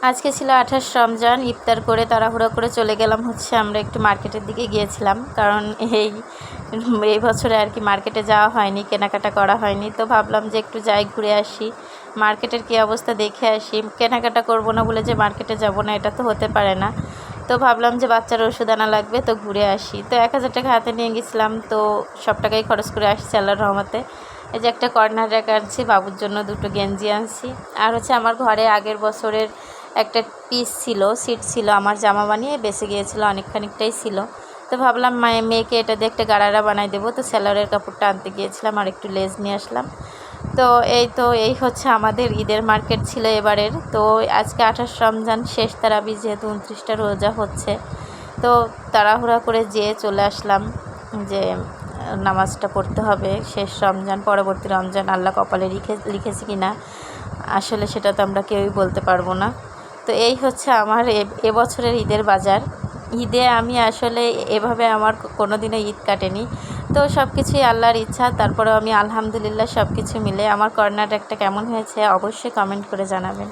আজকে ছিল 28 রমজান। ইফতার করে তাড়াহুড়ো করে চলে গেলাম হচ্ছে আমরা একটু মার্কেটের দিকে গিয়েছিলাম, কারণ এই বছরে আর কি মার্কেটে যাওয়া হয়নি, কেনাকাটা করা হয়নি। তো ভাবলাম যে একটু যাই, ঘুরে আসি, মার্কেটের কী অবস্থা দেখে আসি। কেনাকাটা করব না বলে যে মার্কেটে যাব না, এটা তো হতে পারে না। তো ভাবলাম যে বাচ্চার ওষুধ আনা লাগবে, তো ঘুরে আসি। তো 1000 টাকা হাতে নিয়ে গেছিলাম, তো সব টাকাই খরচ করে আসছি আল্লাহর রহমতে। এই যে একটা কর্নার র্যাক আনছি, বাবুর জন্য 2টো গেঞ্জি আনছি। আর হচ্ছে আমার ঘরে আগের বছরের একটা পিস ছিল, সিট ছিল, আমার জামা বানিয়ে বেঁচে গিয়েছিলো, অনেকখানিকটাই ছিল। তো ভাবলাম মেয়েকে এটা দিয়ে একটা গারারা বানাই দেবো। তো সেলারের কাপড়টা আনতে গিয়েছিলাম, আর একটু লেজ নিয়ে আসলাম। তো এই হচ্ছে আমাদের ঈদের মার্কেট ছিল এবারের। তো আজকে 28 রমজান শেষ তারাবি, যেহেতু 29টা রোজা হচ্ছে, তো তাড়াহুড়া করে যেয়ে চলে আসলাম যে নামাজটা পড়তে হবে। শেষ রমজান, পরবর্তী রমজান আল্লাহ কপালে লিখেছে কি না আসলে সেটা তো আমরা কেউই বলতে পারবো না। তো এই হচ্ছে আমার এবছরের ঈদের বাজার। ঈদে আমি আসলে এভাবে আমার কোনো দিনও ঈদ কাটেনি। তো সব কিছুই আল্লাহর ইচ্ছা। তারপরেও আমি আলহামদুলিল্লাহ সব কিছু মিলে আমার কর্নার একটা কেমন হয়েছে অবশ্যই কমেন্ট করে জানাবেন।